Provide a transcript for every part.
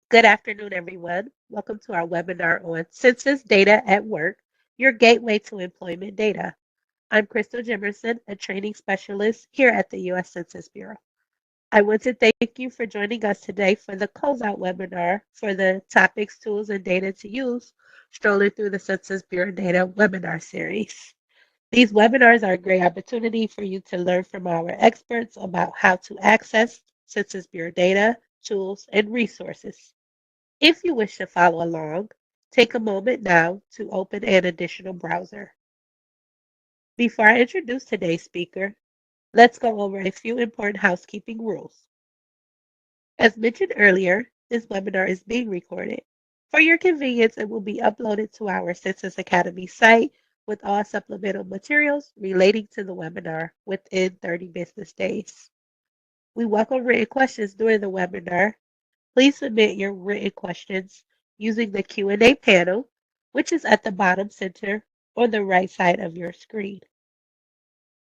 Good afternoon, everyone. Welcome to our webinar on Census Data at Work, your gateway to employment data. I'm Crystal Jimerson, a training specialist here at the U.S. Census Bureau. I want to thank you for joining us today for the closeout webinar for the Topics, Tools, and Data to Use, strolling through the Census Bureau Data webinar series. These webinars are a great opportunity for you to learn from our experts about how to access Census Bureau data, tools, and resources. If you wish to follow along, take a moment now to open an additional browser. Before I introduce today's speaker, let's go over a few important housekeeping rules. As mentioned earlier, this webinar is being recorded. For your convenience, it will be uploaded to our Census Academy site with all supplemental materials relating to the webinar within 30 business days. We welcome written questions during the webinar. Please submit your written questions using the Q&A panel, which is at the bottom center on the right side of your screen.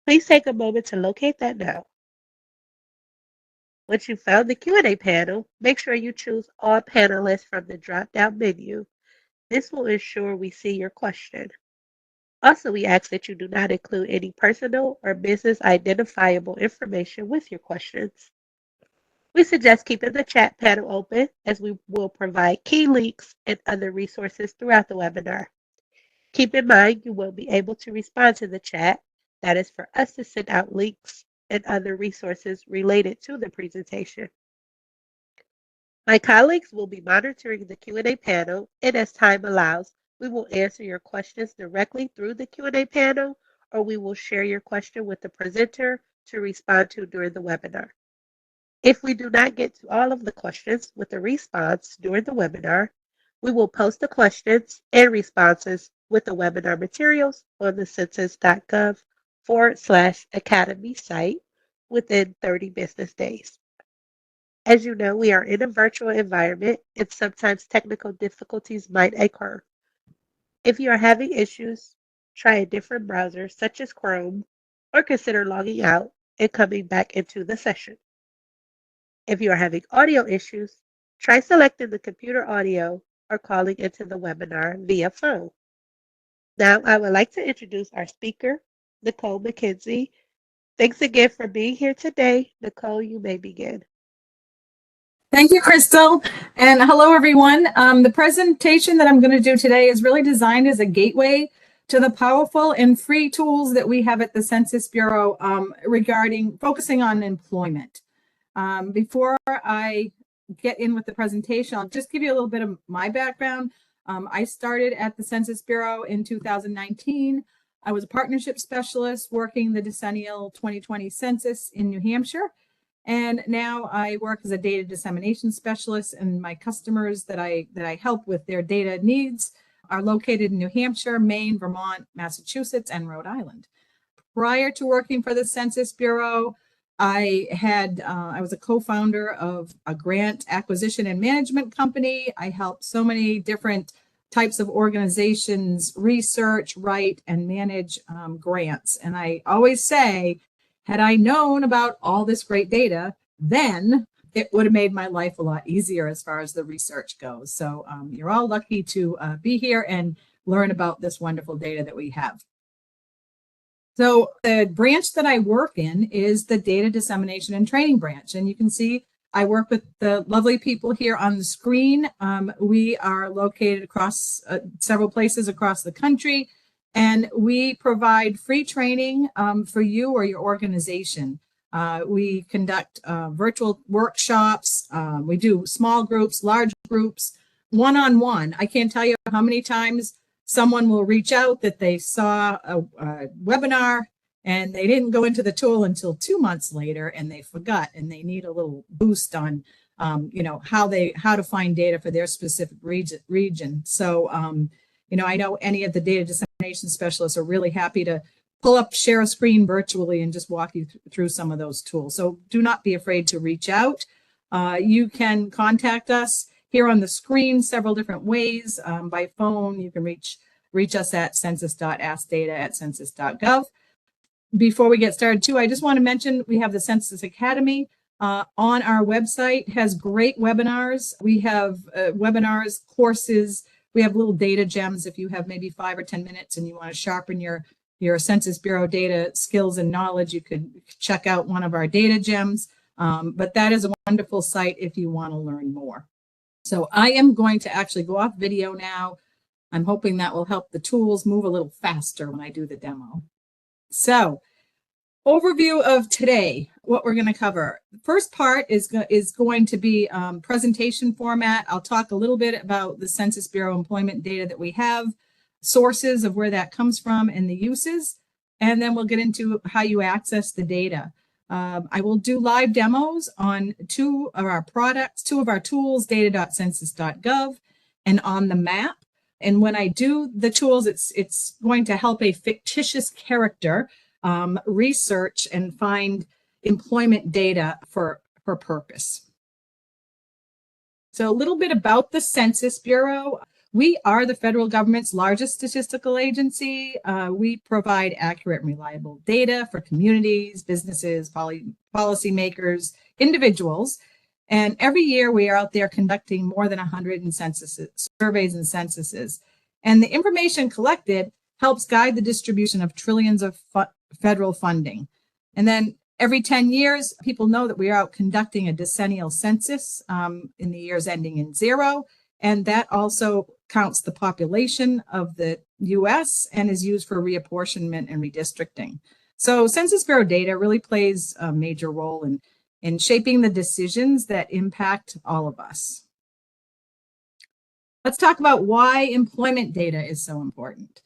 Please take a moment to locate that now. Once you've found the Q&A panel, make sure you choose All Panelists from the drop-down menu. This will ensure we see your question. Also, we ask that you do not include any personal or business identifiable information with your questions. We suggest keeping the chat panel open as we will provide key links and other resources throughout the webinar. Keep in mind you will be able to respond to the chat. That is for us to send out links and other resources related to the presentation. My colleagues will be monitoring the Q&A panel, and as time allows, we will answer your questions directly through the Q&A panel, or we will share your question with the presenter to respond to during the webinar. If we do not get to all of the questions with a response during the webinar, we will post the questions and responses with the webinar materials on the census.gov/academy site within 30 business days. As you know, we are in a virtual environment and sometimes technical difficulties might occur. If you are having issues, try a different browser such as Chrome or consider logging out and coming back into the session. If you are having audio issues, try selecting the computer audio or calling into the webinar via phone. Now, I would like to introduce our speaker, Nicole McKenzie. Thanks again for being here today. Nicole, you may begin. Thank you, Crystal. And hello, everyone. The presentation that I'm going to do today is really designed as a gateway to the powerful and free tools that we have at the Census Bureau regarding focusing on employment. Before I get in with the presentation, I'll just give you a little bit of my background. I started at the Census Bureau in 2019. I was a partnership specialist working the decennial 2020 census in New Hampshire. And now I work as a data dissemination specialist, and my customers that I help with their data needs are located in New Hampshire, Maine, Vermont, Massachusetts, and Rhode Island. Prior to working for the Census Bureau, I was a co-founder of a grant acquisition and management company. I helped so many different types of organizations research, write, and manage grants. And I always say, had I known about all this great data, then it would have made my life a lot easier as far as the research goes. So you're all lucky to be here and learn about this wonderful data that we have. So the branch that I work in is the data dissemination and training branch. And you can see I work with the lovely people here on the screen. We are located across several places across the country. And we provide free training for you or your organization. We conduct virtual workshops. We do small groups, large groups, one-on-one. I can't tell you how many times someone will reach out that they saw a webinar and they didn't go into the tool until 2 months later and they forgot and they need a little boost on how to find data for their specific region. So I know any of the data dissemination specialists are really happy to pull up, share a screen virtually and just walk you through some of those tools. So do not be afraid to reach out. You can contact us here on the screen several different ways. By phone, you can reach us at census.askdata@census.gov. Before we get started too, I just want to mention we have the Census Academy. on our website, has great webinars. We have webinars, courses. We have little data gems if you have maybe 5 or 10 minutes and you want to sharpen your Census Bureau data skills and knowledge. You could check out one of our data gems. But that is a wonderful site if you want to learn more. So I am going to actually go off video now. I'm hoping that will help the tools move a little faster when I do the demo. So, overview of today, what we're going to cover. The first part is going to be presentation format. I'll talk a little bit about the Census Bureau employment data that we have, sources of where that comes from and the uses, and then we'll get into how you access the data. I will do live demos on 2 of our products, 2 of our tools, data.census.gov and on the map. And when I do the tools, it's going to help a fictitious character research and find employment data for purpose. So a little bit about the Census Bureau. We are the federal government's largest statistical agency. We provide accurate and reliable data for communities, businesses, policymakers, individuals. And every year we are out there conducting more than 100 surveys and censuses. And the information collected helps guide the distribution of trillions of federal funding. And then every 10 years, people know that we are out conducting a decennial census in the years ending in 0. And that also counts the population of the US and is used for reapportionment and redistricting. So Census Bureau data really plays a major role in shaping the decisions that impact all of us. Let's talk about why employment data is so important.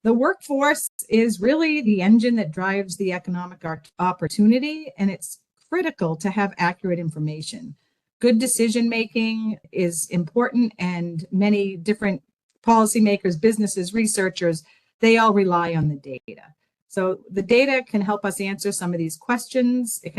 The workforce is really the engine that drives the economic opportunity, and it's critical to have accurate information. Good decision making is important, and many different policymakers, businesses, researchers, they all rely on the data. So the data can help us answer some of these questions. It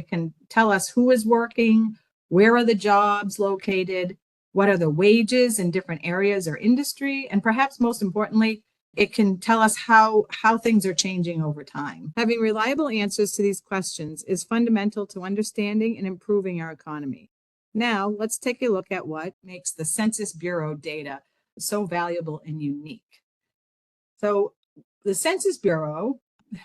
can tell us who is working, where are the jobs located, what are the wages in different areas or industry, and perhaps most importantly, it can tell us how things are changing over time. Having reliable answers to these questions is fundamental to understanding and improving our economy. Now, let's take a look at what makes the Census Bureau data so valuable and unique. So, the Census Bureau,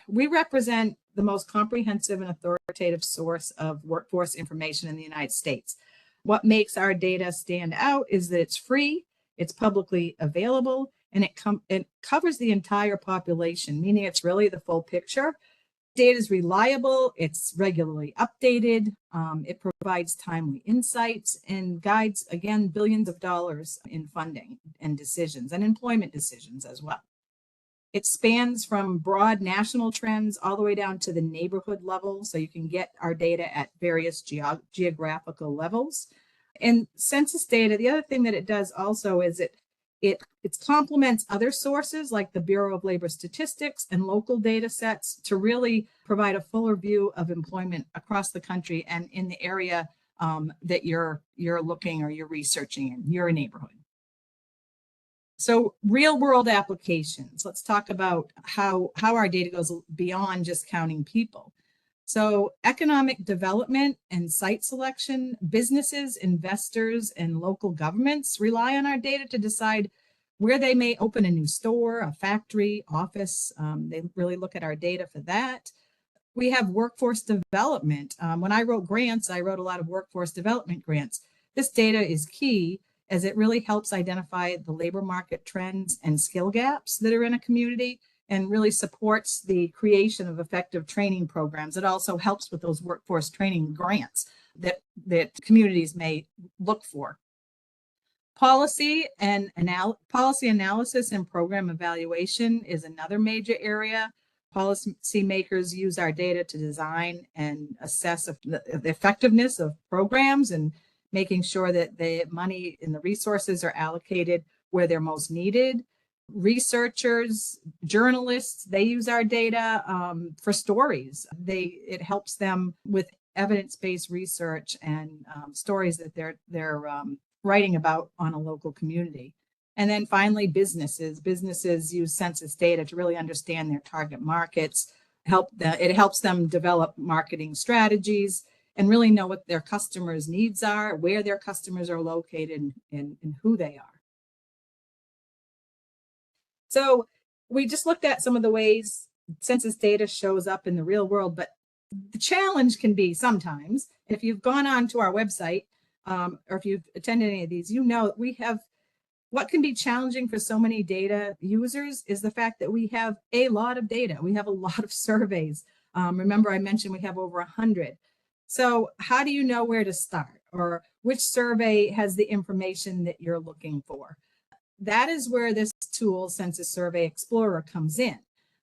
we represent the most comprehensive and authoritative source of workforce information in the United States. What makes our data stand out is that it's free, it's publicly available, and it covers the entire population, meaning it's really the full picture. Data is reliable, it's regularly updated, it provides timely insights and guides, again, billions of dollars in funding and decisions and employment decisions as well. It spans from broad national trends all the way down to the neighborhood level, so you can get our data at various geographical levels. And census data, the other thing that it does also is it complements other sources like the Bureau of Labor Statistics and local data sets to really provide a fuller view of employment across the country and in the area that you're looking or you're researching in your neighborhood. So real world applications. Let's talk about how our data goes beyond just counting people. So economic development and site selection, businesses, investors, and local governments rely on our data to decide where they may open a new store, a factory, office. They really look at our data for that. We have workforce development. When I wrote grants, I wrote a lot of workforce development grants. This data is key as it really helps identify the labor market trends and skill gaps that are in a community and really supports the creation of effective training programs. It also helps with those workforce training grants that communities may look for. Policy analysis and program evaluation is another major area. Policymakers use our data to design and assess the effectiveness of programs and making sure that the money and the resources are allocated where they're most needed. Researchers, journalists, they use our data for stories. It helps them with evidence-based research and stories that they're writing about on a local community. And then finally, businesses use census data to really understand their target markets. It helps them develop marketing strategies. and really know what their customers' needs are, where their customers are located, and who they are. So we just looked at some of the ways census data shows up in the real world, but the challenge can be sometimes, and if you've gone on to our website, or if you've attended any of these, you know we have what can be challenging for so many data users is the fact that we have a lot of data. We have a lot of surveys. Remember, I mentioned we have over 100. So how do you know where to start, or which survey has the information that you're looking for? That is where this tool, Census Survey Explorer, comes in.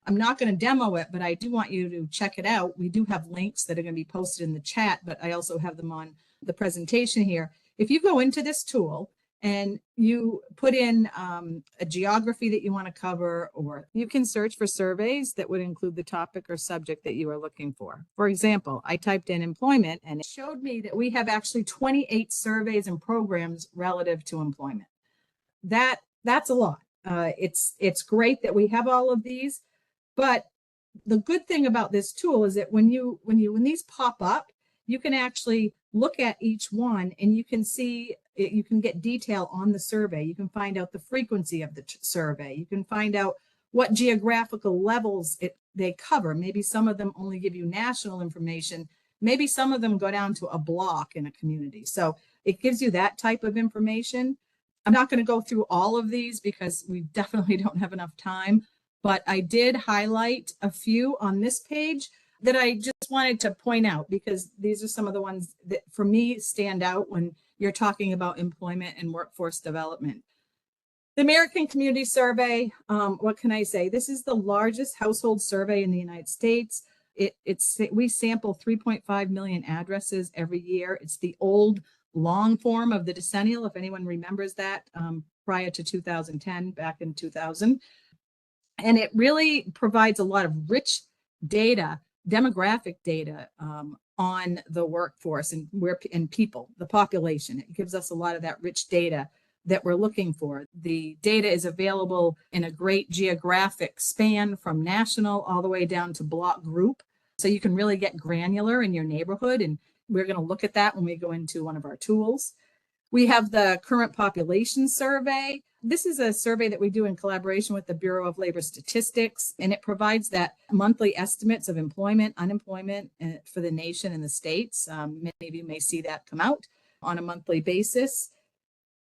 I'm not going to demo it, but I do want you to check it out. We do have links that are going to be posted in the chat, but I also have them on the presentation here. If you go into this tool and you put in a geography that you want to cover, or you can search for surveys that would include the topic or subject that you are looking for. For example, I typed in employment and it showed me that we have actually 28 surveys and programs relative to employment. That's a lot. It's great that we have all of these, but the good thing about this tool is that when these pop up, you can actually look at each one and you can see, you can get detail on the survey. You can find out the frequency of the survey. You can find out what geographical levels they cover. Maybe some of them only give you national information. Maybe some of them go down to a block in a community. So it gives you that type of information. I'm not going to go through all of these because we definitely don't have enough time, but I did highlight a few on this page that I just wanted to point out because these are some of the ones that for me stand out when you're talking about employment and workforce development. The American Community Survey, what can I say? This is the largest household survey in the United States. We sample 3.5 million addresses every year. It's the old long form of the decennial, if anyone remembers that, prior to 2010, back in 2000. And it really provides a lot of rich data, demographic data on the workforce and people, the population. It gives us a lot of that rich data that we're looking for. The data is available in a great geographic span from national all the way down to block group. So you can really get granular in your neighborhood. And we're going to look at that when we go into one of our tools. We have the current population survey. This is a survey that we do in collaboration with the Bureau of Labor Statistics, and it provides that monthly estimates of employment, unemployment for the nation and the states. Many of you may see that come out on a monthly basis.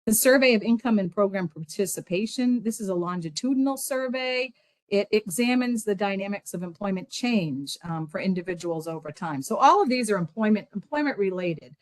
The survey of income and program participation. This is a longitudinal survey. It examines the dynamics of employment change for individuals over time. So all of these are employment related.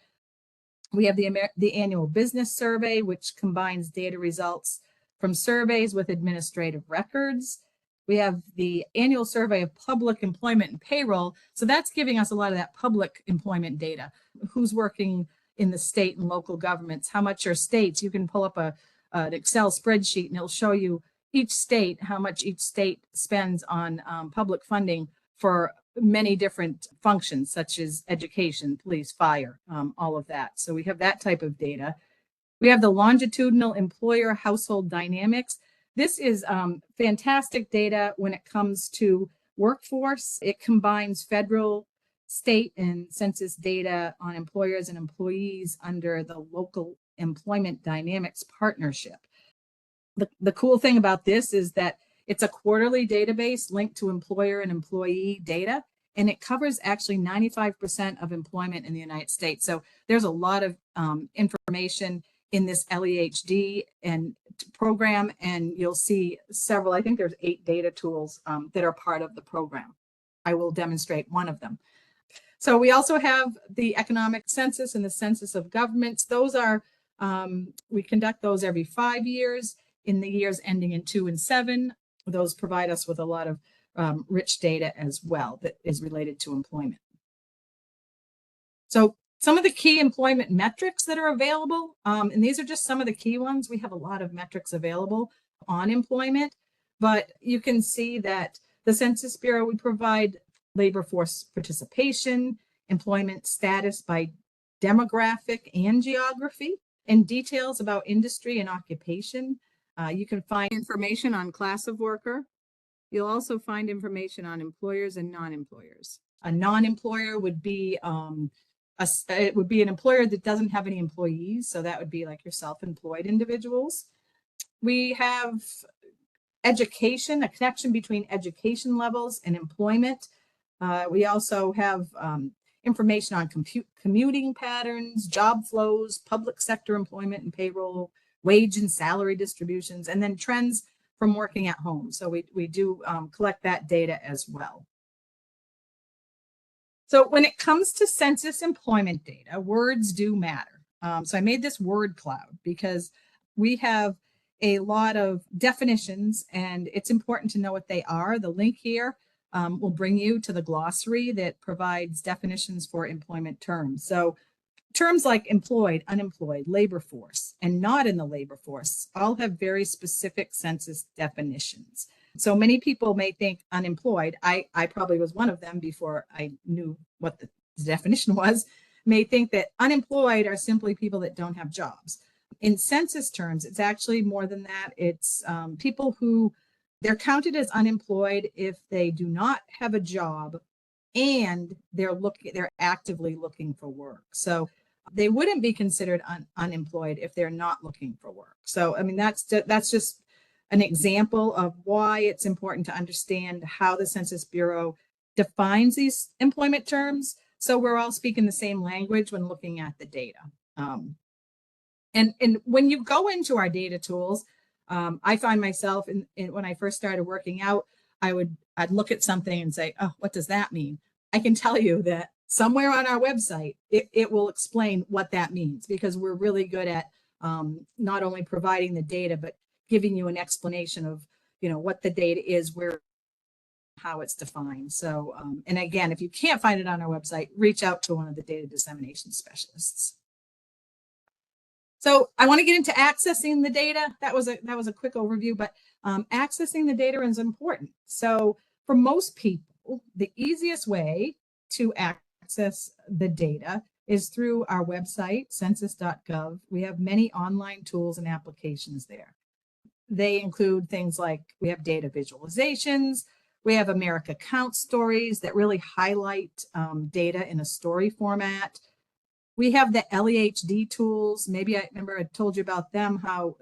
We have the annual business survey, which combines data results from surveys with administrative records. We have the annual survey of public employment and payroll. So that's giving us a lot of that public employment data. Who's working in the state and local governments? How much are states? You can pull up an Excel spreadsheet and it'll show you each state, how much each state spends on public funding for many different functions such as education, police, fire, all of that. So we have that type of data. We have the longitudinal employer household dynamics. This is fantastic data when it comes to workforce. It combines federal, state, and census data on employers and employees under the local employment dynamics partnership. The cool thing about this is that it's a quarterly database linked to employer and employee data, and it covers actually 95% of employment in the United States. So there's a lot of information in this LEHD and program, and you'll see several, I think there's 8 data tools that are part of the program. I will demonstrate one of them. So we also have the economic census and the census of governments. Those are, we conduct those every 5 years in the years ending in 2 and 7. Those provide us with a lot of rich data as well that is related to employment. So some of the key employment metrics that are available, and these are just some of the key ones. We have a lot of metrics available on employment, but you can see that the Census Bureau would provide labor force participation, employment status by demographic and geography, and details about industry and occupation. You can find information on class of worker. You'll also find information on employers and non-employers. A non-employer would be it would be an employer that doesn't have any employees. So that would be like your self-employed individuals. We have education, a connection between education levels and employment. We also have information on commuting patterns, job flows, public sector employment and payroll, wage and salary distributions, and then trends from working at home. So we do collect that data as well. So when it comes to census employment data, words do matter. So I made this word cloud because we have a lot of definitions and it's important to know what they are. The link here will bring you to the glossary that provides definitions for employment terms. So terms like employed, unemployed, labor force, and not in the labor force all have very specific census definitions. So many people may think unemployed, I probably was one of them before I knew what the definition was, may think that unemployed are simply people that don't have jobs. In census terms, it's actually more than that. It's people who they're counted as unemployed if they do not have a job and they're actively looking for work. So they wouldn't be considered unemployed if they're not looking for work. So I mean that's just an example of why it's important to understand how the Census Bureau defines these employment terms, so we're all speaking the same language when looking at the data. And when you go into our data tools, I find myself when I first started working out, I'd look at something and say, oh, what does that mean? I can tell you that somewhere on our website, it will explain what that means, because we're really good at not only providing the data, but giving you an explanation of, what the data is, where, how it's defined. So, and again, if you can't find it on our website, reach out to one of the data dissemination specialists. So I want to get into accessing the data. That was a quick overview, but accessing the data is important. So for most people, the easiest way to access the data is through our website, census.gov. We have many online tools and applications there. They include things like we have data visualizations, we have America Count stories that really highlight data in a story format. We have the LEHD tools. Maybe I remember I told you about them, how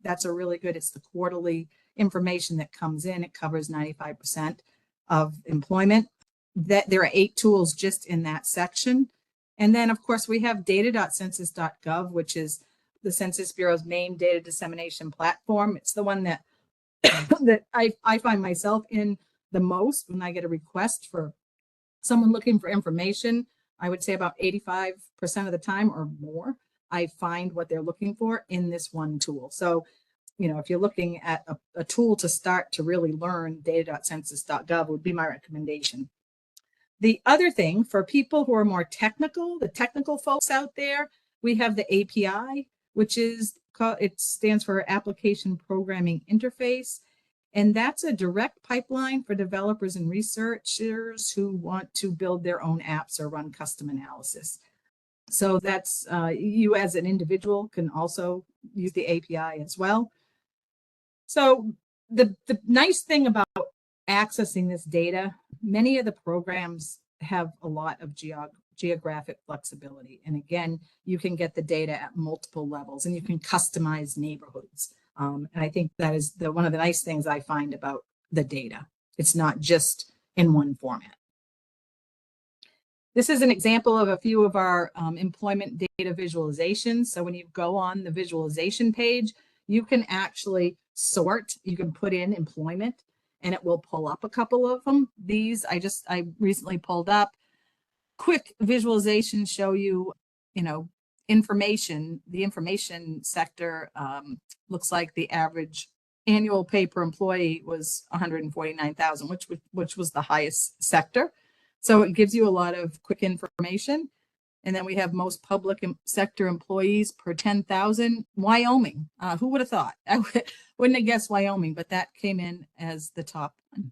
that's a really good, it's the quarterly information that comes in. It covers 95% of employment. That there are 8 tools just in that section. And then of course we have data.census.gov, which is the Census Bureau's main data dissemination platform. It's the one that that I find myself in the most when I get a request for someone looking for information. I would say about 85% of the time or more, I find what they're looking for in this one tool. So, if you're looking at a tool to start to really learn, data.census.gov would be my recommendation. The other thing for people who are more technical, the technical folks out there, we have the API, which is called, it stands for Application Programming Interface. And that's a direct pipeline for developers and researchers who want to build their own apps or run custom analysis. So that's you as an individual can also use the API as well. So the nice thing about accessing this data, many of the programs have a lot of geographic flexibility. And again, you can get the data at multiple levels and you can customize neighborhoods. And I think that is one of the nice things I find about the data. It's not just in one format. This is an example of a few of our employment data visualizations. So when you go on the visualization page, you can actually sort, you can put in employment and it will pull up a couple of them. These I recently pulled up. Quick visualizations show you, information. The information sector looks like the average annual pay per employee was $149,000, which was the highest sector. So it gives you a lot of quick information. And then we have most public sector employees per 10,000. Wyoming. Who would have thought? I wouldn't have guessed Wyoming, but that came in as the top one.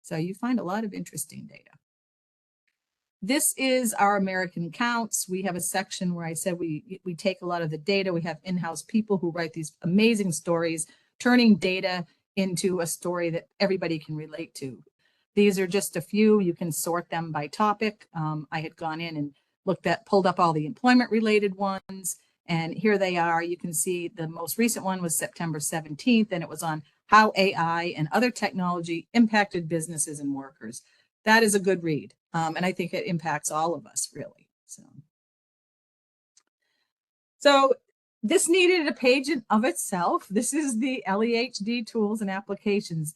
So you find a lot of interesting data. This is our American Counts. We have a section where I said we take a lot of the data. We have in-house people who write these amazing stories, turning data into a story that everybody can relate to. These are just a few. You can sort them by topic. I had gone in and pulled up all the employment related ones. And here they are. You can see the most recent one was September 17th, and it was on how AI and other technology impacted businesses and workers. That is a good read. And I think it impacts all of us, really. So this needed a page of itself. This is the LEHD tools and applications.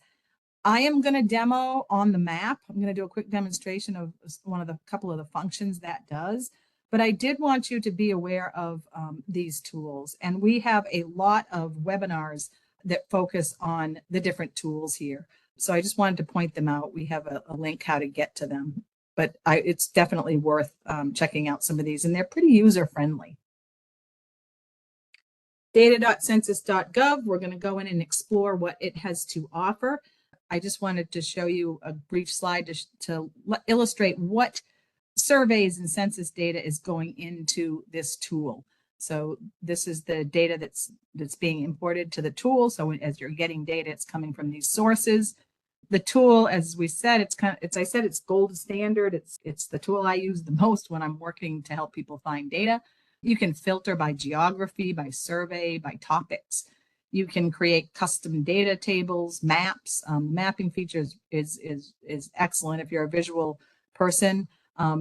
I am going to demo on the map. I'm going to do a quick demonstration of couple of the functions that does. But I did want you to be aware of these tools. And we have a lot of webinars that focus on the different tools here. So I just wanted to point them out. We have a link how to get to them. But it's definitely worth checking out some of these. And they're pretty user-friendly. Data.census.gov, we're going to go in and explore what it has to offer. I just wanted to show you a brief slide to illustrate what surveys and census data is going into this tool. So this is the data that's being imported to the tool. So as you're getting data, it's coming from these sources. The tool, as we said, it's gold standard. It's the tool I use the most when I'm working to help people find data. You can filter by geography, by survey, by topics. You can create custom data tables, maps. Mapping features is excellent if you're a visual person.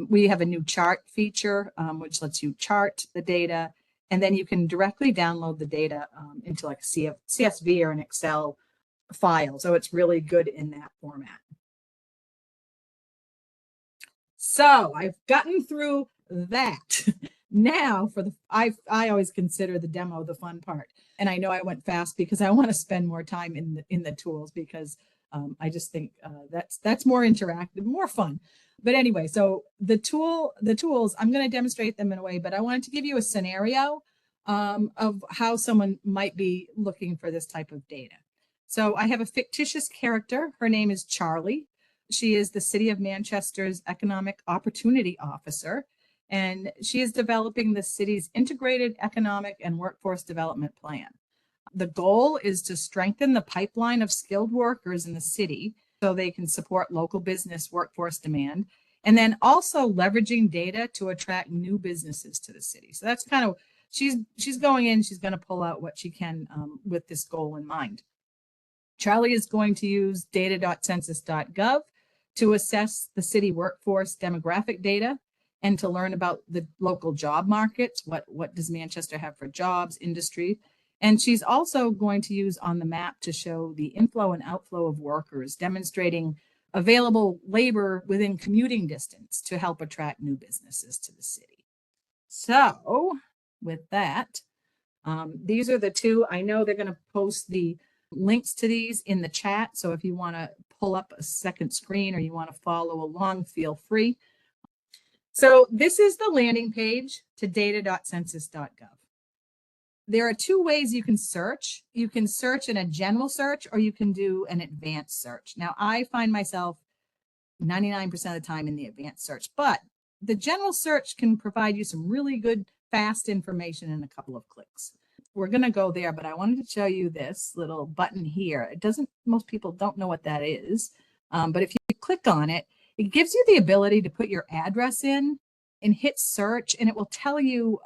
We have a new chart feature, which lets you chart the data, and then you can directly download the data into like a CSV or an Excel file. So it's really good in that format. So I've gotten through that. Now I always consider the demo the fun part. And I know I went fast because I want to spend more time in the tools because I just think that's more interactive, more fun. But anyway, so the tools, I'm going to demonstrate them in a way, but I wanted to give you a scenario of how someone might be looking for this type of data. So I have a fictitious character. Her name is Charlie. She is the City of Manchester's Economic Opportunity Officer, and she is developing the city's integrated economic and workforce development plan. The goal is to strengthen the pipeline of skilled workers in the city so they can support local business workforce demand, and then also leveraging data to attract new businesses to the city. So that's kind of, she's going in, she's going to pull out what she can with this goal in mind. Charlie is going to use data.census.gov to assess the city workforce demographic data and to learn about the local job markets. What does Manchester have for jobs, industry? And she's also going to use on the map to show the inflow and outflow of workers, demonstrating available labor within commuting distance to help attract new businesses to the city. So with that, these are the two. I know they're going to post the links to these in the chat. So if you want to pull up a second screen or you want to follow along, feel free. So this is the landing page to data.census.gov. There are two ways you can search. You can search in a general search or you can do an advanced search. Now, I find myself 99% of the time in the advanced search, but the general search can provide you some really good, fast information in a couple of clicks. We're going to go there, but I wanted to show you this little button here. Most people don't know what that is, but if you click on it, it gives you the ability to put your address in and hit search, and it will tell you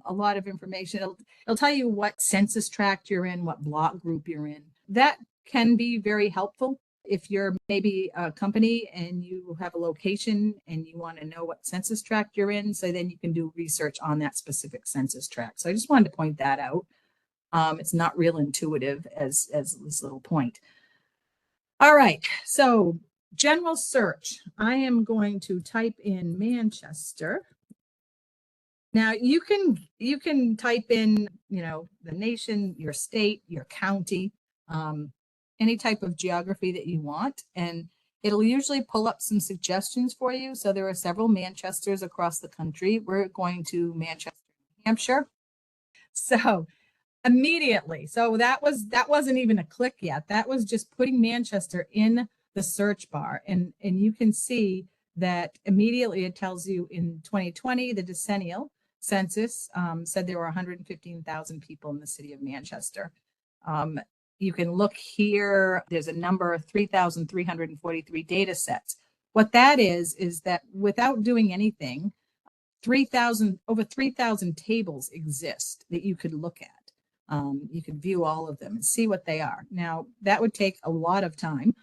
a lot of information. It'll tell you what census tract you're in, what block group you're in. That can be very helpful if you're maybe a company and you have a location and you want to know what census tract you're in, so then you can do research on that specific census tract. So I just wanted to point that out. It's not real intuitive as this little point. All right, so general search. I am going to type in Manchester. Now you can type in, the nation, your state, your county, any type of geography that you want, and it'll usually pull up some suggestions for you. So there are several Manchesters across the country. We're going to Manchester, New Hampshire. So immediately, so that wasn't even a click yet. That was just putting Manchester in the search bar, and you can see that immediately it tells you in 2020 the decennial census said there were 115,000 people in the city of Manchester. You can look here, there's a number of 3,343 data sets. What that is that without doing anything, over 3,000 tables exist that you could look at. You could view all of them and see what they are. Now, that would take a lot of time.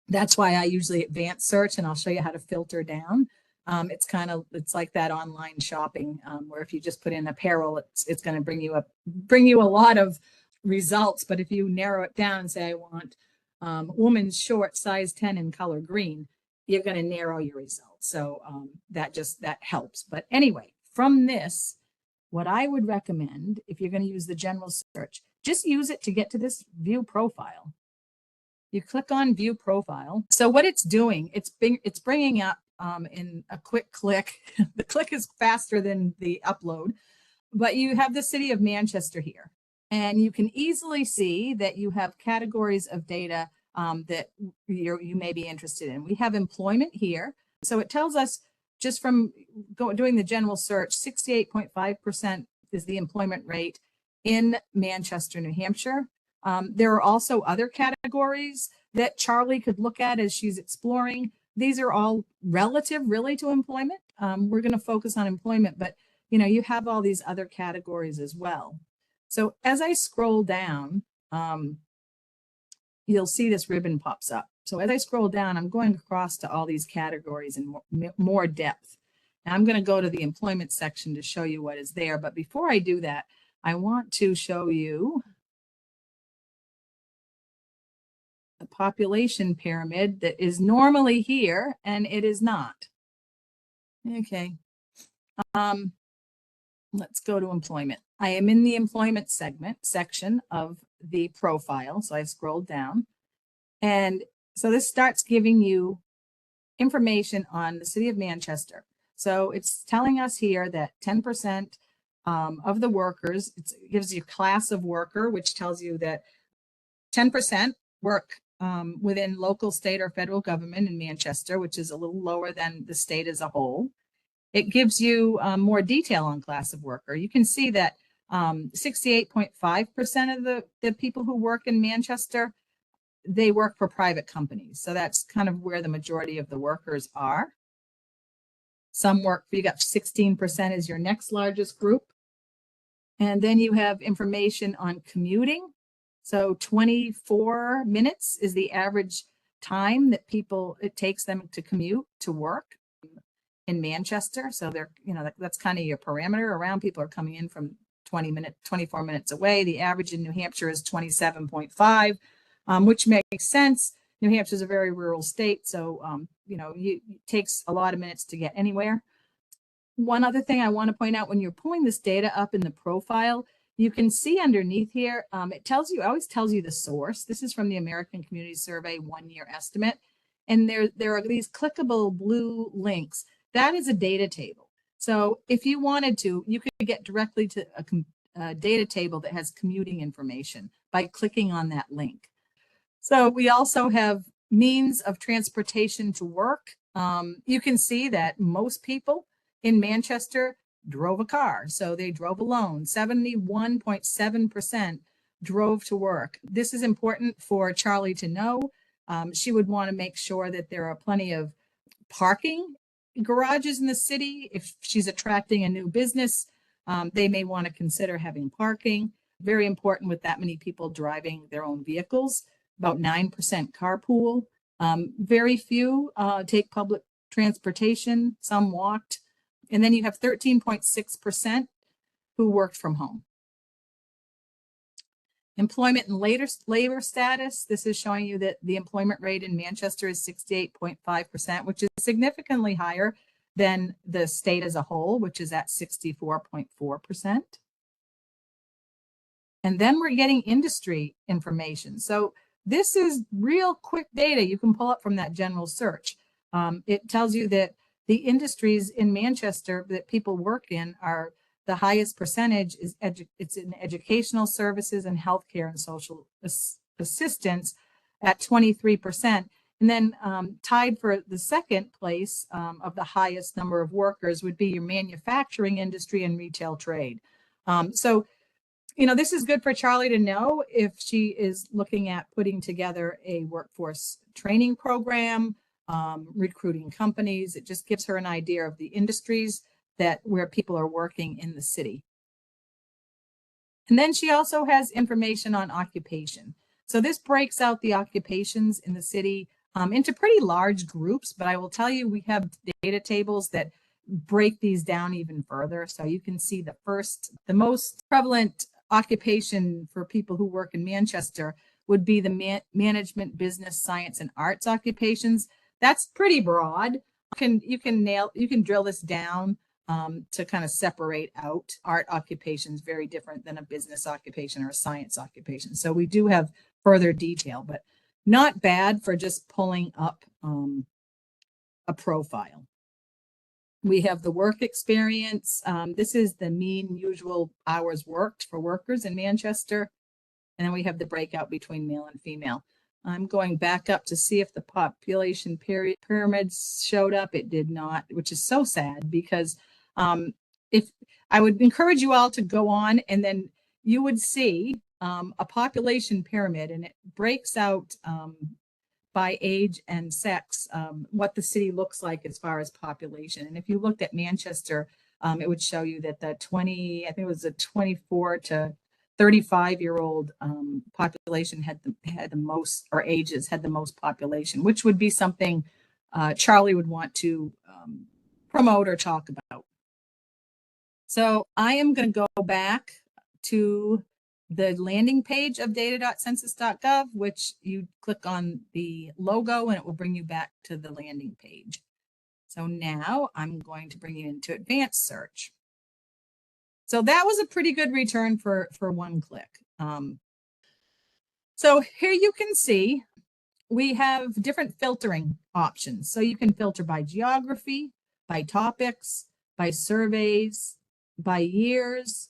That's why I usually advanced search, and I'll show you how to filter down. It's like that online shopping, where if you just put in apparel, it's going to bring you a lot of results. But if you narrow it down and say, I want woman's short, size 10 in color green, you're going to narrow your results. So that helps. But anyway, from this, what I would recommend, if you're going to use the general search, just use it to get to this view profile. You click on view profile. So what it's doing, it's bringing up in a quick click. The click is faster than the upload, but you have the city of Manchester here. And you can easily see that you have categories of data that you may be interested in. We have employment here. So it tells us just from doing the general search, 68.5% is the employment rate in Manchester, New Hampshire. There are also other categories that Charlie could look at as she's exploring. These are all relative really to employment. We're going to focus on employment, but you have all these other categories as well. So as I scroll down, you'll see this ribbon pops up. So as I scroll down, I'm going across to all these categories in more depth. Now I'm going to go to the employment section to show you what is there. But before I do that, I want to show you a population pyramid that is normally here, and it is not. Okay. Let's go to employment. I am in the employment section of the profile. So I scrolled down. And so this starts giving you information on the city of Manchester. So it's telling us here that 10% of the workers, it gives you class of worker, which tells you that 10% work within local, state, or federal government in Manchester, which is a little lower than the state as a whole. It gives you more detail on class of worker. You can see that 68.5% of the people who work in Manchester, they work for private companies. So that's kind of where the majority of the workers are. Some work, you got 16% is your next largest group. And then you have information on commuting. So 24 minutes is the average time that it takes them to commute to work in Manchester. So that's kind of your parameter around. People are coming in from 24 minutes away. The average in New Hampshire is 27.5, which makes sense. New Hampshire is a very rural state, so it takes a lot of minutes to get anywhere. One other thing I want to point out, when you're pulling this data up in the profile, you can see underneath here, it always tells you the source. This is from the American Community Survey 1-year estimate. And there are these clickable blue links. That is a data table. So if you wanted to, you could get directly to a data table that has commuting information by clicking on that link. So we also have means of transportation to work. You can see that most people in Manchester drove a car. So they drove alone. 71.7% drove to work. This is important for Charlie to know. She would want to make sure that there are plenty of parking garages in the city. If she's attracting a new business, they may want to consider having parking. Very important with that many people driving their own vehicles. About 9% carpool. Very few take public transportation. Some walked. And then you have 13.6% who worked from home. Employment and labor status. This is showing you that the employment rate in Manchester is 68.5%, which is significantly higher than the state as a whole, which is at 64.4%. And then we're getting industry information. So this is real quick data you can pull up from that general search. It tells you that the industries in Manchester that people work in are the highest percentage is it's in educational services and healthcare and social assistance at 23%. And then tied for the second place of the highest number of workers would be your manufacturing industry and retail trade. So this is good for Charlie to know if she is looking at putting together a workforce training program, recruiting companies. It just gives her an idea of the industries where people are working in the city. And then she also has information on occupation. So this breaks out the occupations in the city into pretty large groups, but I will tell you, we have data tables that break these down even further. So you can see the most prevalent occupation for people who work in Manchester would be the management, business, science, and arts occupations. That's pretty broad. You can drill this down to kind of separate out. Art occupations very different than a business occupation or a science occupation. So we do have further detail, but not bad for just pulling up a profile. We have the work experience. This is the mean usual hours worked for workers in Manchester. And then we have the breakout between male and female. I'm going back up to see if the population pyramids showed up. It did not, which is so sad, because if I would encourage you all to go on, and then you would see a population pyramid, and it breaks out by age and sex what the city looks like as far as population. And if you looked at Manchester, it would show you that I think it was a 24 to 35-year-old population had the most, or ages had the most population, which would be something Charlie would want to promote or talk about. So I am going to go back to the landing page of data.census.gov, which you click on the logo and it will bring you back to the landing page. So now I'm going to bring you into advanced search. So that was a pretty good return for one click. So here you can see we have different filtering options. So you can filter by geography, by topics, by surveys, by years,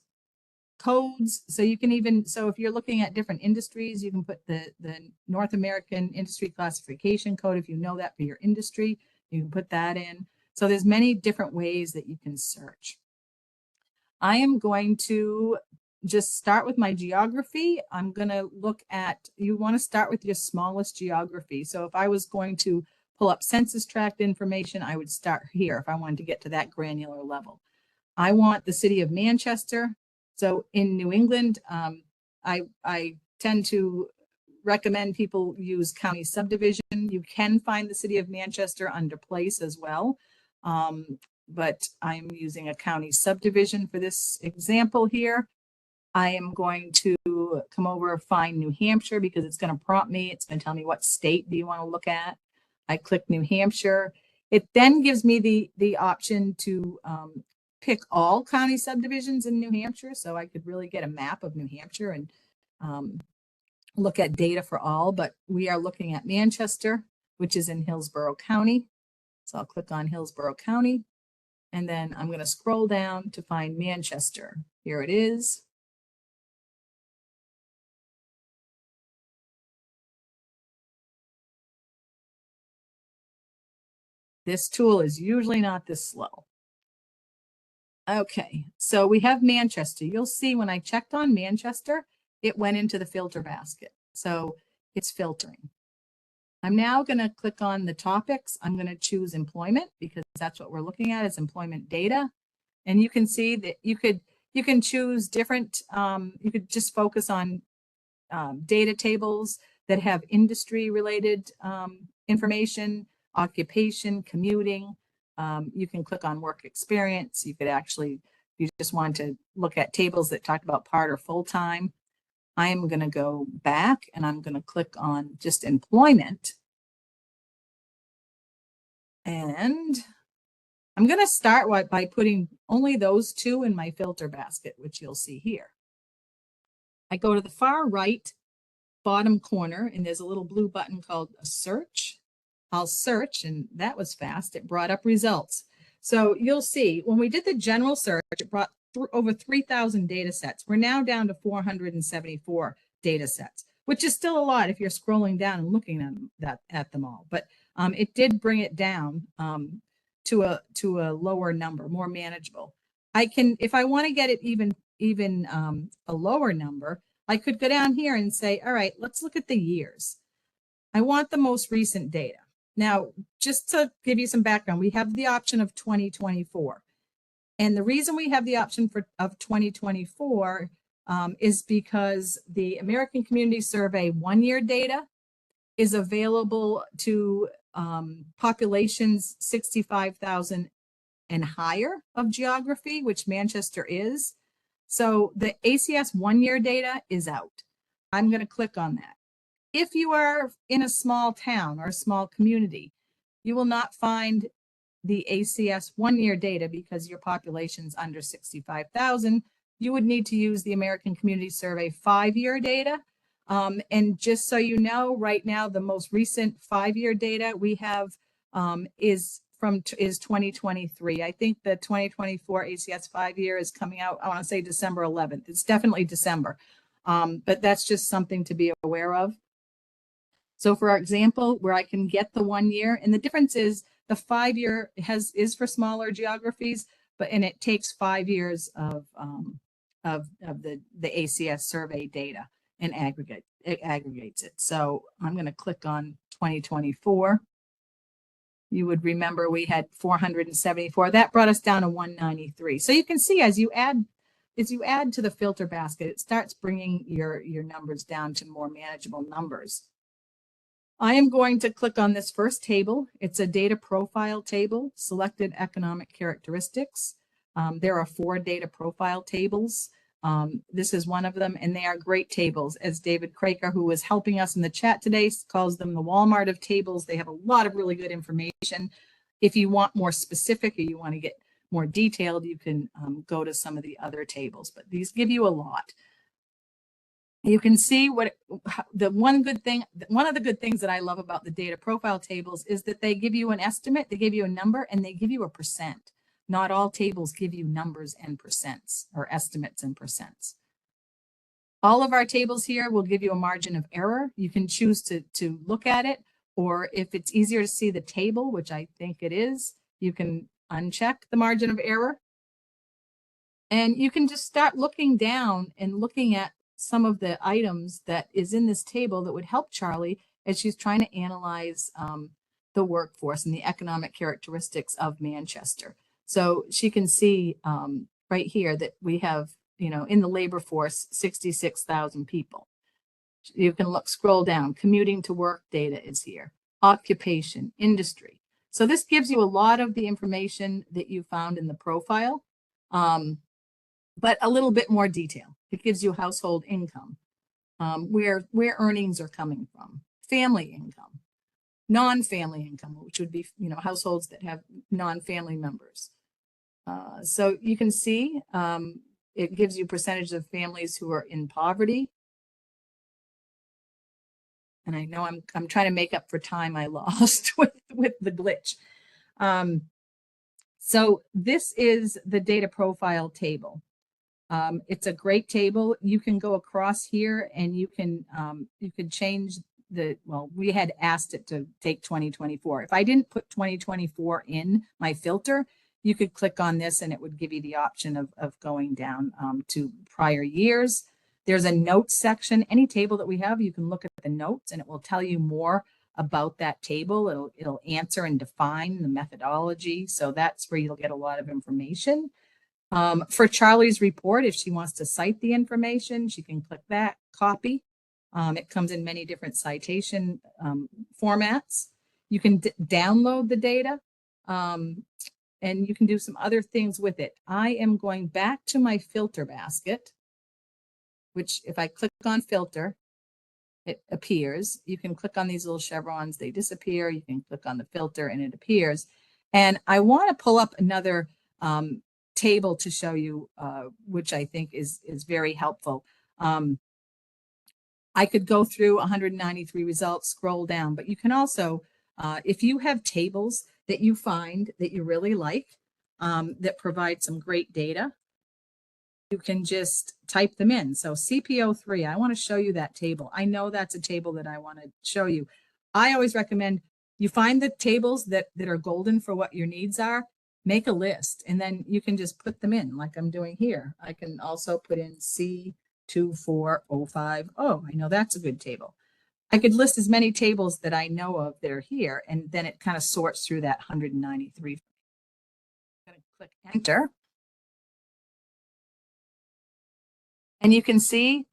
codes. So you can even, so if you're looking at different industries, you can put the North American Industry Classification Code. If you know that for your industry, you can put that in. So there's many different ways that you can search. I am going to just start with my geography. I'm going to look at, you want to start with your smallest geography. So if I was going to pull up census tract information, I would start here if I wanted to get to that granular level. I want the city of Manchester. So in New England, I tend to recommend people use county subdivision. You can find the city of Manchester under place as well. But I'm using a county subdivision for this example here. I am going to come over, find New Hampshire, because it's going to prompt me. It's going to tell me what state do you want to look at. I click New Hampshire. It then gives me the option to pick all county subdivisions in New Hampshire. So I could really get a map of New Hampshire and look at data for all. But we are looking at Manchester, which is in Hillsborough County. So I'll click on Hillsborough County. And then I'm going to scroll down to find Manchester. Here it is. This tool is usually not this slow. Okay, so we have Manchester. You'll see when I checked on Manchester, it went into the filter basket. So it's filtering. I'm now going to click on the topics. I'm going to choose employment, because that's what we're looking at, is employment data. And you can see that you can choose different, you could just focus on data tables that have industry related information, occupation, commuting. You can click on work experience. You could actually, if you just want to look at tables that talk about part or full time. I am going to go back and I'm going to click on just employment. And I'm going to start by putting only those two in my filter basket, which you'll see here. I go to the far right bottom corner, and there's a little blue button called a search. I'll search, and that was fast. It brought up results. So you'll see when we did the general search, it brought over 3,000 data sets. We're now down to 474 data sets, which is still a lot if you're scrolling down and looking at them all. But it did bring it down to a lower number, more manageable. I can, if I want to get it even a lower number, I could go down here and say, all right, let's look at the years. I want the most recent data. Now, just to give you some background, we have the option of 2024. And the reason we have the option of 2024 is because the American Community Survey 1-year data is available to populations 65,000 and higher of geography, which Manchester is. So the ACS 1-year data is out. I'm going to click on that. If you are in a small town or a small community, you will not find the ACS 1-year data because your population's under 65,000. You would need to use the American Community Survey 5-year data. And just so you know, right now, the most recent 5-year data we have is 2023. I think the 2024 ACS 5-year is coming out, I want to say December 11th. It's definitely December, but that's just something to be aware of. So for example, where I can get the 1-year, and the difference is the 5-year is for smaller geographies, and it takes 5 years of the ACS survey data and aggregates it. So I'm going to click on 2024. You would remember we had 474. That brought us down to 193. So you can see as you add to the filter basket, it starts bringing your numbers down to more manageable numbers. I am going to click on this first table. It's a data profile table, selected economic characteristics. There are 4 data profile tables. This is one of them, and they are great tables. As David Craker, who was helping us in the chat today, calls them the Walmart of tables. They have a lot of really good information. If you want more specific or you want to get more detailed, you can go to some of the other tables, but these give you a lot. You can see one of the good things that I love about the data profile tables is that they give you an estimate, they give you a number, and they give you a percent. Not all tables give you numbers and percents or estimates and percents. All of our tables here will give you a margin of error. You can choose to look at it, or if it's easier to see the table, which I think it is, you can uncheck the margin of error. And you can just start looking down and looking at some of the items that is in this table that would help Charlie as she's trying to analyze the workforce and the economic characteristics of Manchester. So she can see right here that we have, in the labor force, 66,000 people. You can scroll down, commuting to work data is here, occupation, industry. So this gives you a lot of the information that you found in the profile, but a little bit more detail. It gives you household income, where earnings are coming from, family income, non-family income, which would be households that have non-family members. So you can see it gives you percentage of families who are in poverty. And I know I'm trying to make up for time I lost with the glitch. So this is the data profile table. It's a great table. You can go across here and you can change we had asked it to take 2024. If I didn't put 2024 in my filter, you could click on this and it would give you the option of going down to prior years. There's a notes section. Any table that we have, you can look at the notes and it will tell you more about that table. It'll answer and define the methodology. So that's where you'll get a lot of information. For Charlie's report, if she wants to cite the information, she can click that, copy. It comes in many different citation formats. You can download the data and you can do some other things with it. I am going back to my filter basket, which if I click on filter, it appears. You can click on these little chevrons, they disappear. You can click on the filter and it appears. And I want to pull up another table to show you, which I think is very helpful. I could go through 193 results, scroll down, but you can also, if you have tables that you find that you really like, that provide some great data, you can just type them in. So CPO3, I want to show you that table. I know that's a table that I want to show you. I always recommend you find the tables that are golden for what your needs are, make a list, and then you can just put them in like I'm doing here. I can also put in C24050. I know that's a good table. I could list as many tables that I know of that are here, and then it kind of sorts through that 193. I'm going to click enter. And you can see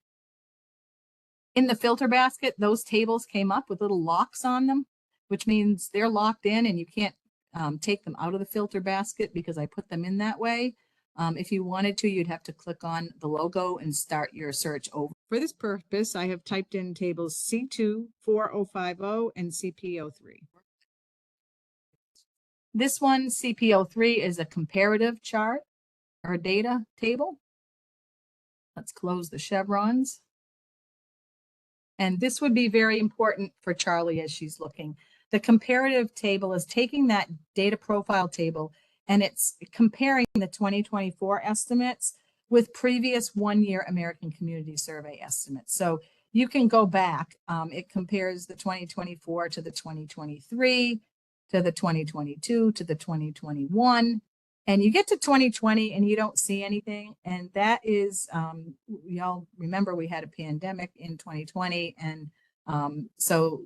in the filter basket, those tables came up with little locks on them, which means they're locked in and you can't take them out of the filter basket because I put them in that way. If you wanted to, you'd have to click on the logo and start your search over. For this purpose, I have typed in tables C2, 4050, and CP03. This one, CP03, is a comparative chart or data table. Let's close the chevrons. And this would be very important for Charlie as she's looking. The comparative table is taking that data profile table and it's comparing the 2024 estimates with previous one-year American Community Survey estimates. So you can go back. It compares the 2024 to the 2023, to the 2022, to the 2021. And you get to 2020 and you don't see anything. And that is, y'all remember we had a pandemic in 2020. And so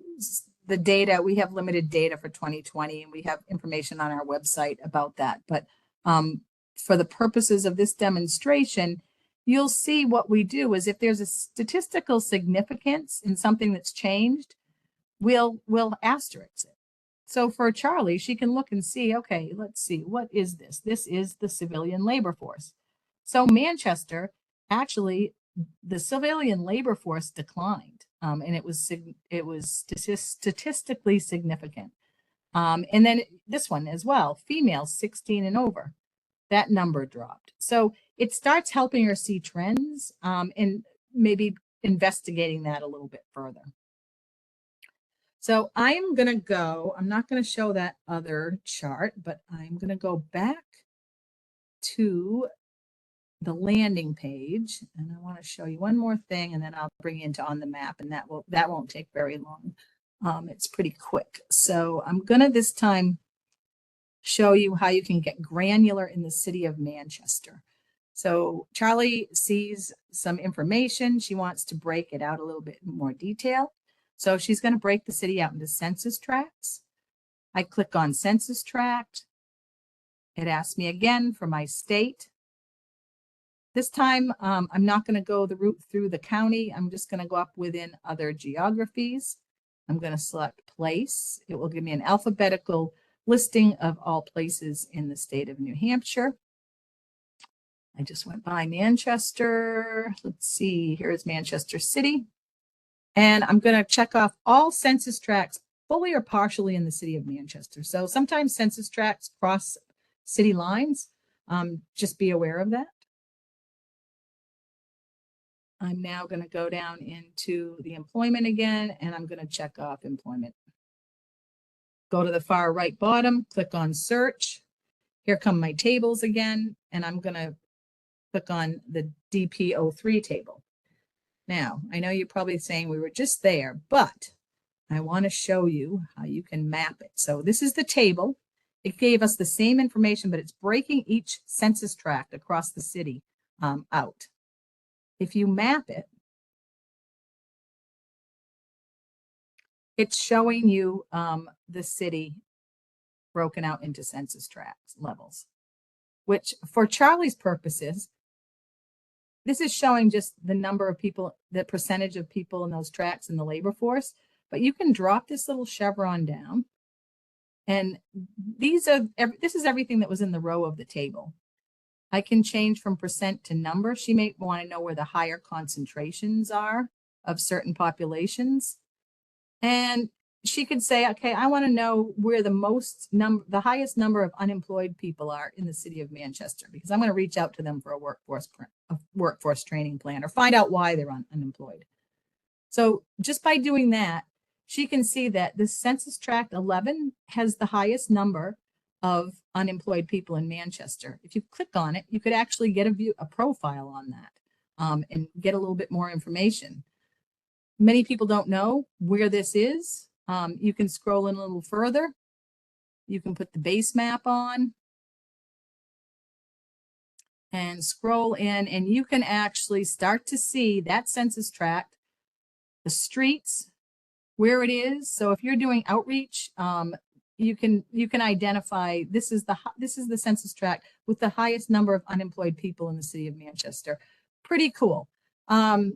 the data, we have limited data for 2020 and we have information on our website about that. But for the purposes of this demonstration, you'll see what we do is if there's a statistical significance in something that's changed, we'll asterisk it. So for Charlie, she can look and see, okay, let's see, what is this? This is the civilian labor force. So Manchester, actually, the civilian labor force declined, and it was statistically significant. And then this one as well, females 16 and over, that number dropped. So it starts helping her see trends and maybe investigating that a little bit further. So I'm going to go, I'm not going to show that other chart, but I'm going to go back to the landing page. And I want to show you one more thing, and then I'll bring you into on the map, and that won't take very long. It's pretty quick. So I'm going to this time show you how you can get granular in the city of Manchester. So Charlie sees some information. She wants to break it out a little bit more detail. So she's going to break the city out into census tracts. I click on census tract. It asks me again for my state. This time, I'm not going to go the route through the county. I'm just going to go up within other geographies. I'm going to select place. It will give me an alphabetical listing of all places in the state of New Hampshire. I just went by Manchester. Let's see, here's Manchester City. And I'm going to check off all census tracts fully or partially in the city of Manchester. So sometimes census tracts cross city lines. Just be aware of that. I'm now going to go down into the employment again, and I'm going to check off employment. Go to the far right bottom, click on search. Here come my tables again, and I'm going to click on the DP03 table. Now, I know you're probably saying we were just there, but I want to show you how you can map it. So this is the table. It gave us the same information, but it's breaking each census tract across the city out. If you map it, it's showing you the city broken out into census tracts levels, which for Charlie's purposes, this is showing just the number of people, the percentage of people in those tracts in the labor force, but you can drop this little chevron down. And this is everything that was in the row of the table. I can change from percent to number. She may want to know where the higher concentrations are of certain populations. And she could say, okay, I want to know where the highest number of unemployed people are in the city of Manchester, because I'm going to reach out to them for a workforce training plan or find out why they're unemployed. So just by doing that, she can see that the census tract 11 has the highest number of unemployed people in Manchester. If you click on it, you could actually get a profile on that and get a little bit more information. Many people don't know where this is. You can scroll in a little further. You can put the base map on and scroll in, and you can actually start to see that census tract, the streets, where it is. So if you're doing outreach, you can identify this is the census tract with the highest number of unemployed people in the city of Manchester. Pretty cool. I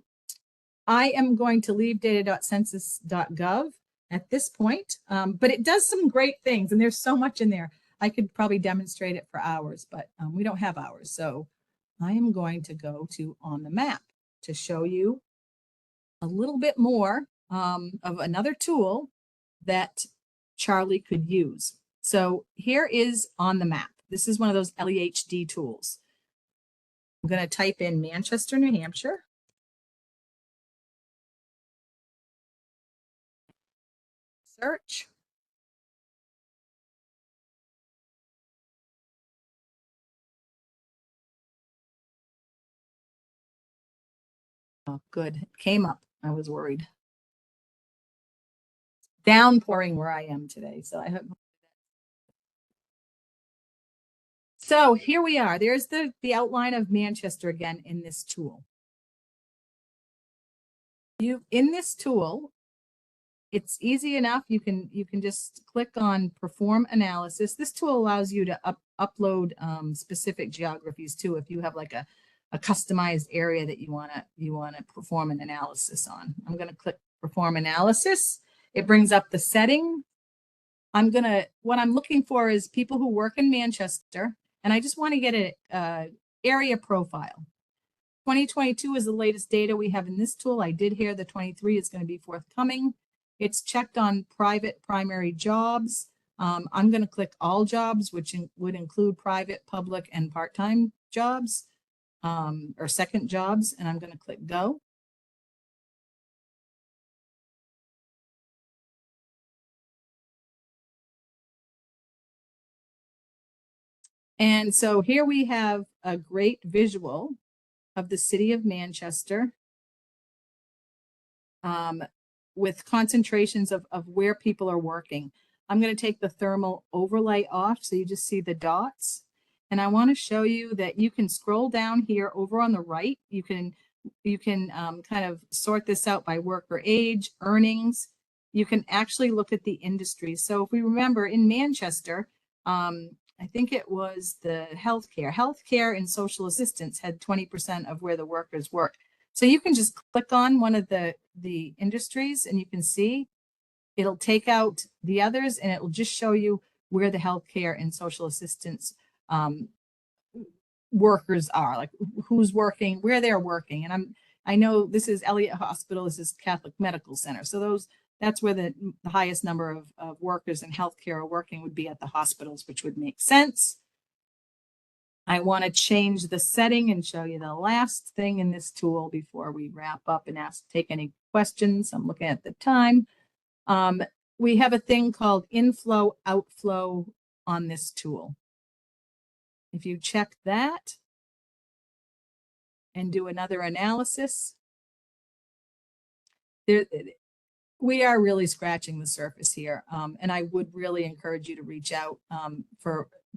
am going to leave data.census.gov at this point, but it does some great things, and there's so much in there. I could probably demonstrate it for hours, but we don't have hours. So I am going to go to On the Map to show you a little bit more of another tool that Charlie could use. So here is On the Map. This is one of those LEHD tools. I'm going to type in Manchester, New Hampshire. Search. Oh, good. It came up. I was worried. Downpouring where I am today. So I hope. So here we are. There's the outline of Manchester again in this tool. In this tool, it's easy enough. You can just click on Perform Analysis. This tool allows you to upload specific geographies too. If you have like a customized area that you want to perform an analysis on. I'm going to click Perform Analysis. It brings up the setting. What I'm looking for is people who work in Manchester, and I just want to get an area profile. 2022 is the latest data we have in this tool. I did hear the 23 is going to be forthcoming. It's checked on private primary jobs. I'm going to click all jobs, which would include private, public, and part-time jobs or second jobs, and I'm going to click Go. And so here we have a great visual of the city of Manchester with concentrations of where people are working. I'm going to take the thermal overlay off so you just see the dots. And I want to show you that you can scroll down here over on the right. You can kind of sort this out by worker age, earnings. You can actually look at the industries. So if we remember in Manchester, I think it was the healthcare and social assistance had 20% of where the workers work. So you can just click on one of the industries and you can see it'll take out the others and it will just show you where the healthcare and social assistance workers are, like who's working, where they're working. And I know this is Elliott Hospital, this is Catholic Medical Center. So that's where the highest number of workers in healthcare are working would be at the hospitals, which would make sense. I want to change the setting and show you the last thing in this tool before we wrap up and take any questions. I'm looking at the time. We have a thing called inflow, outflow on this tool. If you check that and do another analysis, we are really scratching the surface here. And I would really encourage you to reach out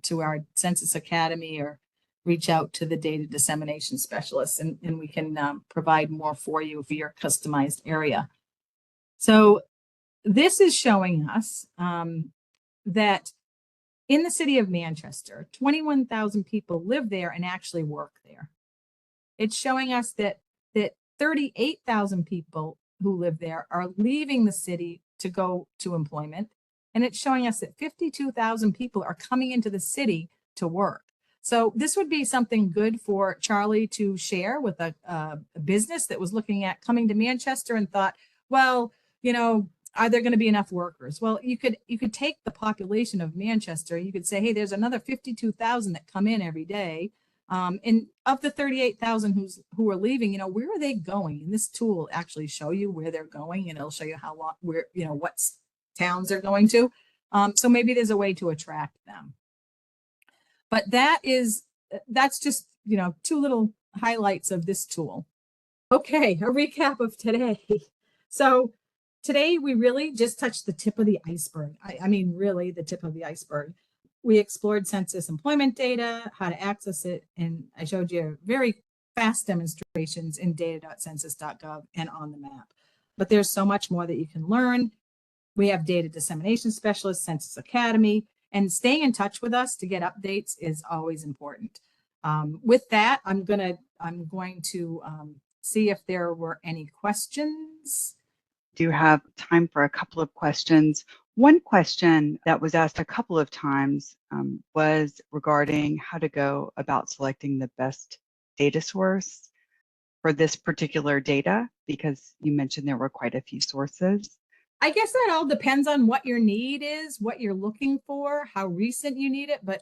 to our Census Academy or reach out to the data dissemination specialists and we can provide more for you for your customized area. So this is showing us that in the city of Manchester, 21,000 people live there and actually work there. It's showing us that 38,000 people who live there are leaving the city to go to employment. And it's showing us that 52,000 people are coming into the city to work. So this would be something good for Charlie to share with a business that was looking at coming to Manchester and thought, well, are there going to be enough workers? Well, you could take the population of Manchester. You could say, hey, there's another 52,000 that come in every day. And of the 38,000 who are leaving, where are they going? And this tool will actually show you where they're going, and it'll show you how long, what towns they're going to. So maybe there's a way to attract them. But that's just, two little highlights of this tool. Okay, a recap of today. So today we really just touched the tip of the iceberg. I mean, really the tip of the iceberg. We explored census employment data, how to access it, and I showed you very fast demonstrations in data.census.gov and on the map. But there's so much more that you can learn. We have data dissemination specialists, Census Academy, and staying in touch with us to get updates is always important. With that, I'm going to see if there were any questions. Do have time for a couple of questions. One question that was asked a couple of times was regarding how to go about selecting the best data source for this particular data, because you mentioned there were quite a few sources. I guess that all depends on what your need is, what you're looking for, how recent you need it. But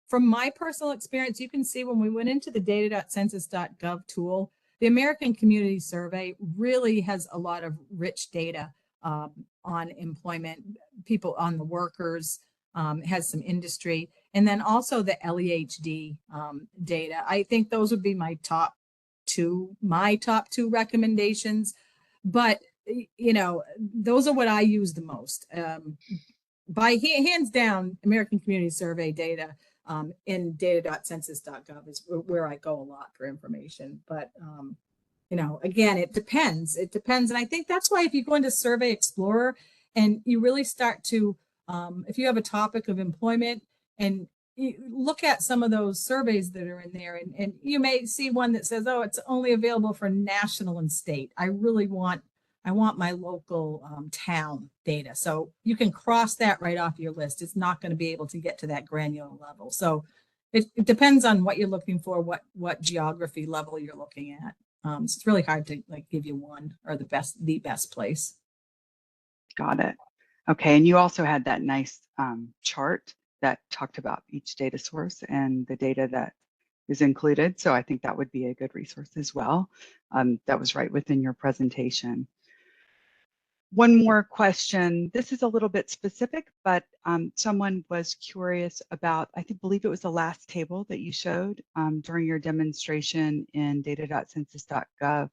from my personal experience, you can see when we went into the data.census.gov tool, the American Community Survey really has a lot of rich data on employment, people, on the workers, has some industry, and then also the LEHD data. I think those would be my top two recommendations. But you know, those are what I use the most. By hands down, American Community Survey data in data.census.gov is where I go a lot for information. But you know, again, it depends. It depends, and I think that's why if you go into Survey Explorer and you really start to, if you have a topic of employment and you look at some of those surveys that are in there, and you may see one that says, "Oh, it's only available for national and state." I want my local town data. So you can cross that right off your list. It's not going to be able to get to that granular level. So it depends on what you're looking for, what geography level you're looking at. So it's really hard to like give you one or the best place. Got it. Okay, and you also had that nice chart that talked about each data source and the data that is included. So I think that would be a good resource as well. That was right within your presentation. One more question. This is a little bit specific, but someone was curious about, believe it was the last table that you showed during your demonstration in data.census.gov.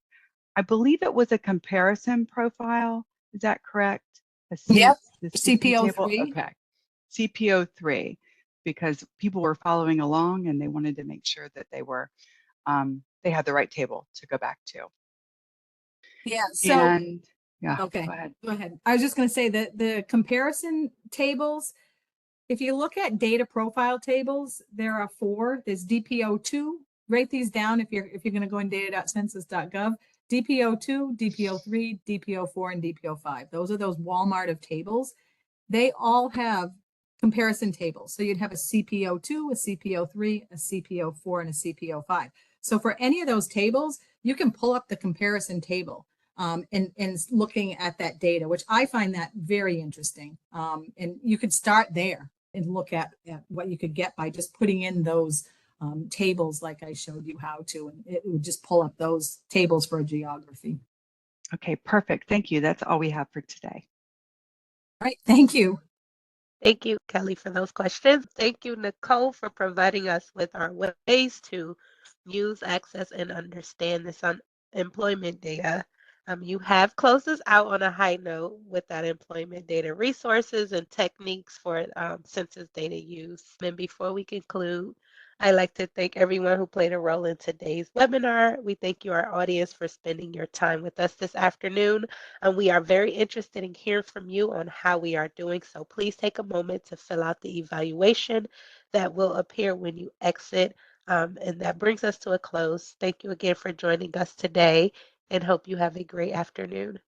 I believe it was a comparison profile. Is that correct? Yep. The CP table? CPO3. Okay. CPO3, because people were following along and they wanted to make sure that they had the right table to go back to. Yeah. So and yeah, okay, go ahead. I was just going to say that the comparison tables, if you look at data profile tables, there are 4. There's DPO2. Write these down if you're going to go in data.census.gov. DPO2, DPO3, DPO4, and DPO5. Those are those Walmart of tables. They all have comparison tables. So you'd have a CPO2, a CPO3, a CPO4, and a CPO5. So for any of those tables, you can pull up the comparison table and looking at that data, which I find that very interesting. And you could start there and look at what you could get by just putting in those tables like I showed you how to, and it would just pull up those tables for a geography. Okay, perfect. Thank you. That's all we have for today. All right, thank you. Thank you, Kelly, for those questions. Thank you, Nicole, for providing us with our ways to use, access, and understand this unemployment data. You have closed us out on a high note with that employment data resources and techniques for census data use. And before we conclude, I'd like to thank everyone who played a role in today's webinar. We thank you, our audience, for spending your time with us this afternoon. And we are very interested in hearing from you on how we are doing. So please take a moment to fill out the evaluation that will appear when you exit. And that brings us to a close. Thank you again for joining us today and hope you have a great afternoon.